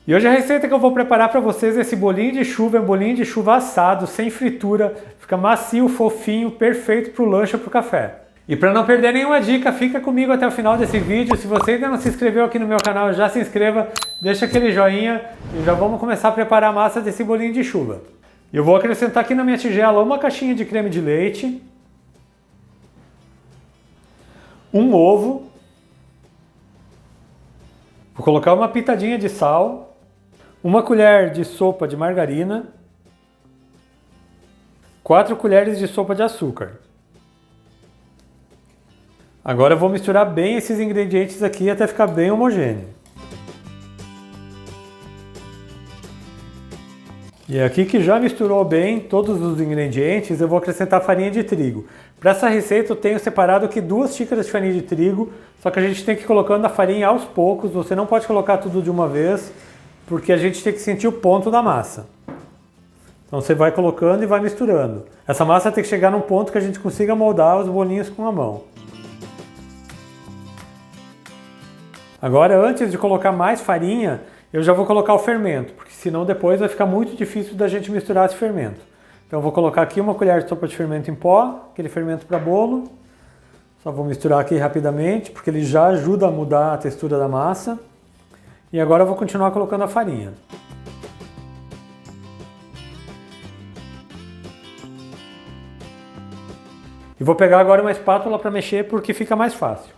E hoje a receita que eu vou preparar para vocês é esse bolinho de chuva, é um bolinho de chuva assado, sem fritura, fica macio, fofinho, perfeito para o lanche ou para o café. E para não perder nenhuma dica, fica comigo até o final desse vídeo. Se você ainda não se inscreveu aqui no meu canal, já se inscreva, deixa aquele joinha e já vamos começar a preparar a massa desse bolinho de chuva. Eu vou acrescentar aqui na minha tigela uma caixinha de creme de leite, um ovo, vou colocar uma pitadinha de sal, uma colher de sopa de margarina, 4 colheres de sopa de açúcar. Agora eu vou misturar bem esses ingredientes aqui até ficar bem homogêneo. E aqui que já misturou bem todos os ingredientes, eu vou acrescentar farinha de trigo. Para essa receita eu tenho separado aqui 2 xícaras de farinha de trigo, só que a gente tem que ir colocando a farinha aos poucos, você não pode colocar tudo de uma vez, porque a gente tem que sentir o ponto da massa. Então você vai colocando e vai misturando. Essa massa tem que chegar num ponto que a gente consiga moldar os bolinhos com a mão. Agora, antes de colocar mais farinha, eu já vou colocar o fermento, porque senão depois vai ficar muito difícil da gente misturar esse fermento. Então eu vou colocar aqui uma colher de sopa de fermento em pó, aquele fermento para bolo. Só vou misturar aqui rapidamente, porque ele já ajuda a mudar a textura da massa. E agora eu vou continuar colocando a farinha. E vou pegar agora uma espátula para mexer, porque fica mais fácil.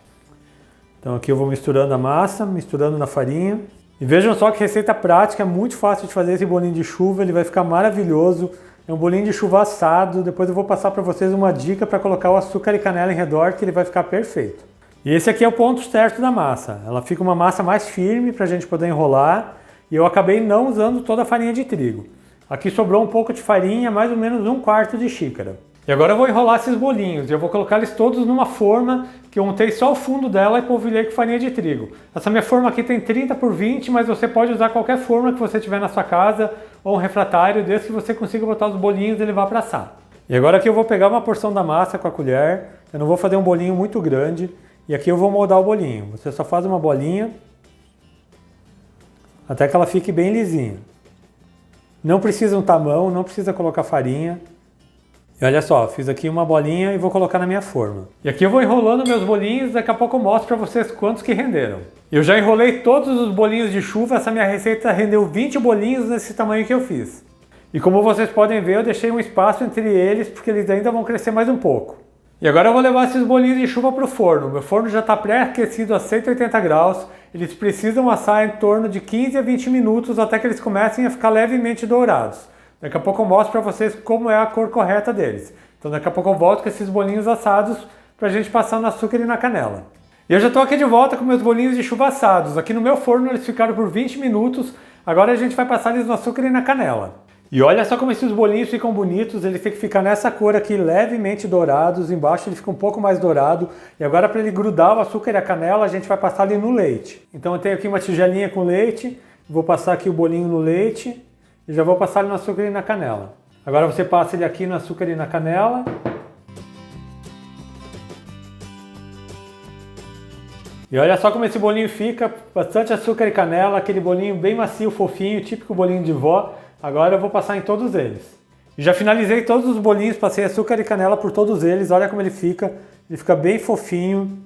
Então aqui eu vou misturando a massa, misturando na farinha. E vejam só que receita prática, é muito fácil de fazer esse bolinho de chuva, ele vai ficar maravilhoso. É um bolinho de chuva assado, depois eu vou passar para vocês uma dica para colocar o açúcar e canela em redor, que ele vai ficar perfeito. E esse aqui é o ponto certo da massa. Ela fica uma massa mais firme para a gente poder enrolar. E eu acabei não usando toda a farinha de trigo. Aqui sobrou um pouco de farinha, mais ou menos 1/4 de xícara. E agora eu vou enrolar esses bolinhos. Eu vou colocar eles todos numa forma que eu untei só o fundo dela e polvilhei com farinha de trigo. Essa minha forma aqui tem 30 por 20, mas você pode usar qualquer forma que você tiver na sua casa ou um refratário, desde que você consiga botar os bolinhos e levar para assar. E agora aqui eu vou pegar uma porção da massa com a colher. Eu não vou fazer um bolinho muito grande. E aqui eu vou moldar o bolinho. Você só faz uma bolinha até que ela fique bem lisinha. Não precisa untar a mão, não precisa colocar farinha. E olha só, fiz aqui uma bolinha e vou colocar na minha forma. E aqui eu vou enrolando meus bolinhos, daqui a pouco eu mostro para vocês quantos que renderam. Eu já enrolei todos os bolinhos de chuva, essa minha receita rendeu 20 bolinhos nesse tamanho que eu fiz. E como vocês podem ver, eu deixei um espaço entre eles, porque eles ainda vão crescer mais um pouco. E agora eu vou levar esses bolinhos de chuva para o forno. Meu forno já está pré-aquecido a 180 graus. Eles precisam assar em torno de 15 a 20 minutos até que eles comecem a ficar levemente dourados. Daqui a pouco eu mostro para vocês como é a cor correta deles. Então daqui a pouco eu volto com esses bolinhos assados para a gente passar no açúcar e na canela. E eu já estou aqui de volta com meus bolinhos de chuva assados. Aqui no meu forno eles ficaram por 20 minutos. Agora a gente vai passar eles no açúcar e na canela. E olha só como esses bolinhos ficam bonitos, eles têm que ficar nessa cor aqui, levemente dourados, embaixo ele fica um pouco mais dourado. E agora para ele grudar o açúcar e a canela, a gente vai passar ele no leite. Então eu tenho aqui uma tigelinha com leite, vou passar aqui o bolinho no leite e já vou passar ele no açúcar e na canela. Agora você passa ele aqui no açúcar e na canela. E olha só como esse bolinho fica, bastante açúcar e canela, aquele bolinho bem macio, fofinho, típico bolinho de vó. Agora eu vou passar em todos eles. E já finalizei todos os bolinhos, passei açúcar e canela por todos eles. Olha como ele fica bem fofinho,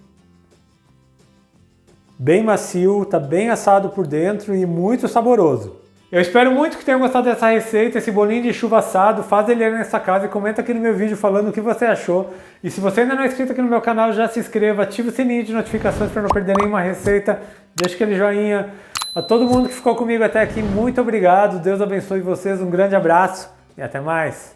bem macio, tá bem assado por dentro e muito saboroso. Eu espero muito que tenham gostado dessa receita, esse bolinho de chuva assado. Faz ele aí nessa casa e comenta aqui no meu vídeo falando o que você achou. E se você ainda não é inscrito aqui no meu canal, já se inscreva, ative o sininho de notificações para não perder nenhuma receita. Deixa aquele joinha. A todo mundo que ficou comigo até aqui, muito obrigado. Deus abençoe vocês, um grande abraço e até mais.